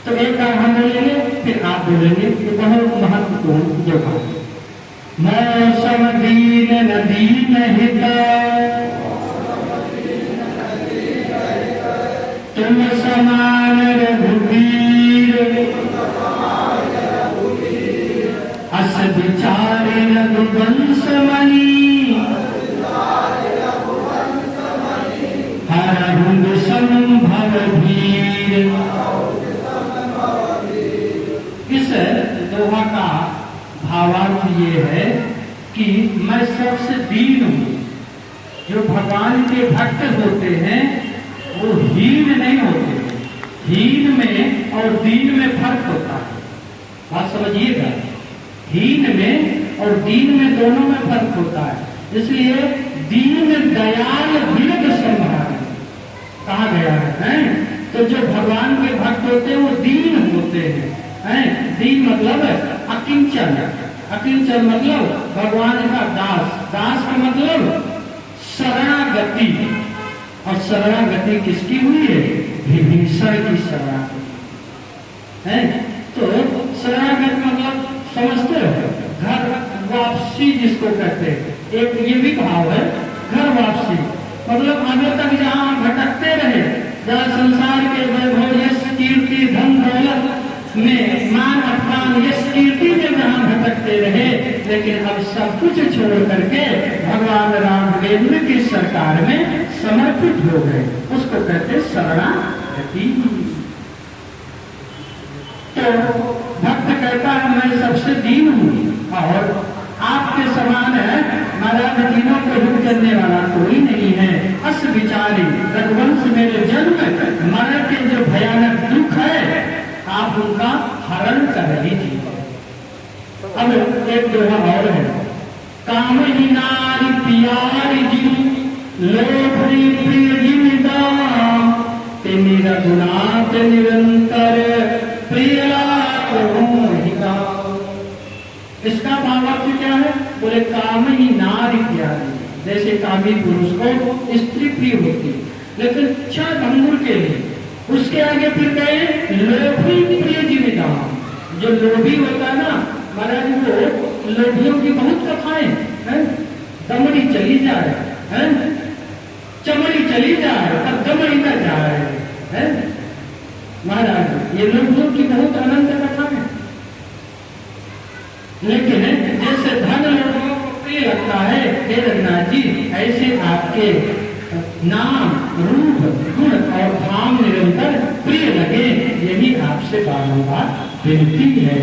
तो एक बार हम बोलेंगे फिर आप बोलेंगे, तो बहुत महत्वपूर्ण जो है। मौसम दीन नदीन हित तुम समान रघुवीर अस विचार रघुवंश मणि हरहुंद संभव धीर। इस दोहा का भावार्थ ये है कि मैं सबसे दीन हूं। जो भगवान के भक्त होते हैं वो हीन नहीं होते। हीन में और दीन में फर्क होता है, बात समझिएगा। हीन में और दीन में दोनों में फर्क होता है। इसलिए दीन दयाल दीर्घ संभाल कहा गया है। तो जो भगवान के भक्त होते हैं वो दीन होते हैं। दीन मतलब अकिंचन, अकिंचन मतलब भगवान का दास, दास का मतलब शरणागति। और शरणागति किसकी हुई है? विभीषण की शरणागति है। तो शरणागति मतलब समझते हो, घर वापसी जिसको कहते हैं। एक ये भी भाव है, घर वापसी मतलब आगे तक जहाँ भटकते रहे, जहाँ संसार के वैभव यश कीर्ति धन दौलत में मान अपमान यश कीर्ति में जहाँ भटकते रहे, लेकिन अब सब कुछ छोड़ करके भगवान रामचंद्र की सरकार में समर्पित हो गए, उसको कहते शरणागति। तो भक्त कहता है मैं सबसे दीन हूँ और आपके समान है महाराज, दीनों को हित करने वाला कोई नहीं है। अस विचारी रघुवंश मेरे जन्म मरण के जो भयानक दुख है आप उनका हरण कर लीजिए। अब एक दोहा और है। काम ही नारी प्यारी जी लोभरी प्रिय जी दाम तेनी रघुनाथ निरंतर प्रियला इसका भावार्थ क्या है? बोले काम ही नारी प्यारी, जैसे कामी पुरुष को स्त्री प्रिय होती है, लेकिन क्षण भंगुर के लिए उसके आगे फिर गए लोभी प्रिय जीविदाम। जो लोभी होता है ना महाराज, वो लोभियों की बहुत कथाएं हैं। दमड़ी चली जाए है, चमड़ी चली जाए पर दमड़ी न जाए है महाराज, ये लोभियों की बहुत अनंत कथाएं। लेकिन जैसे धन लोगों को प्रिय लगता है, हे रघुनाथ जी, ऐसे आपके नाम रूप गुण और धाम निरंतर प्रिय लगे, यही आपसे बारंबार विनती है।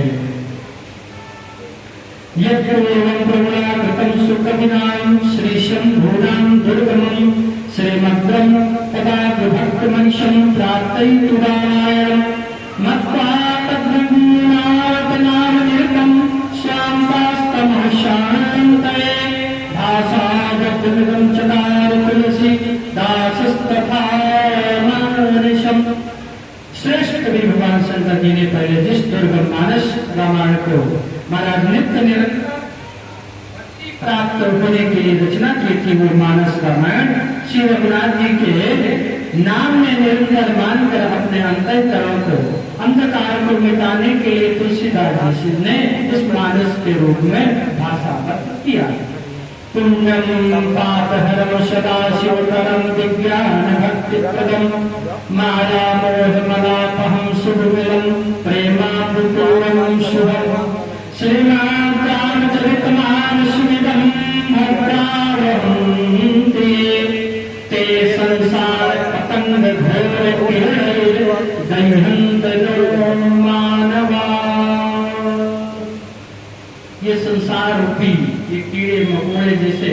यत्प्रवृत्तं सुकविनां श्रीशंभूनां दुर्गमं श्रीमद्रं पदाभक्तमनिशं प्रार्थयितुदाय मत्वा तद्रघुनाथनाम निरतं स्वाम्बास्तमः शान्तये भासागतमिदं चकार तुलसी दासस्तथा मानुषम्। श्रेष्ठ कवि भगवान शंकर जी ने पहले जिस दुर्गम मानस रामायण को महाराज नित्य निरंतर प्राप्त होने के लिए रचना की थी, वो मानस रामायण श्री रघुनाथ जी के नाम में निरंतर मानकर अपने अंतःकरण को अंधकार को मिटाने के लिए तुलसीदास जी ने इस मानस के रूप में भाषाबद्ध किया। पुण्यम पापहरम सदाशिवकरम दिव्यान भक्तिप्रदम माया मोह मलापहम सुभमिलम प्रेमापूर्णम शुभम श्रीमान रामचरितमानसमिदं भद्रावहन्ति ते संसार पतंग घोर किरणैर्दह्यन्त मानवा। ये संसार रूपी ये कीड़े मकोड़े जैसे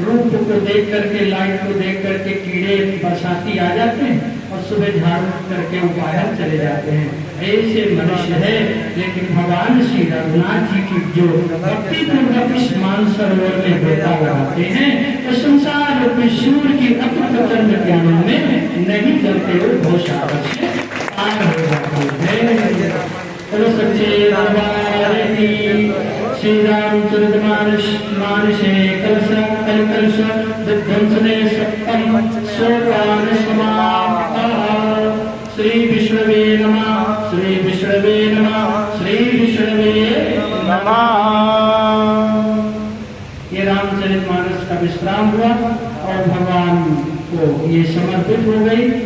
रूप को देख करके, लाइट को देख करके कीड़े बरसाती आ जाते हैं और सुबह झाड़ू करके वो बाहर चले जाते हैं, ऐसे मनुष्य है। लेकिन भगवान श्री रघुनाथ जी की जो भक्ति पूर्वक इस मानसरोवर में गोता लगाते हैं, तो संसार रूपी सूर्य की अतुट चंद्र ज्ञान में नहीं जलते हुए घोषार से पार हो जाते हैं। तो सच्चे दरबार की श्री रामचरितमानस मानसे कलश कलकलश विध्वंसने सप्तम सोपान समाप्तः। श्री विष्णु नमः, श्री विष्णवे नमः, श्री विष्णवे नमः। ये रामचरितमानस का विश्राम हुआ और भगवान को ये समर्पित हो गई।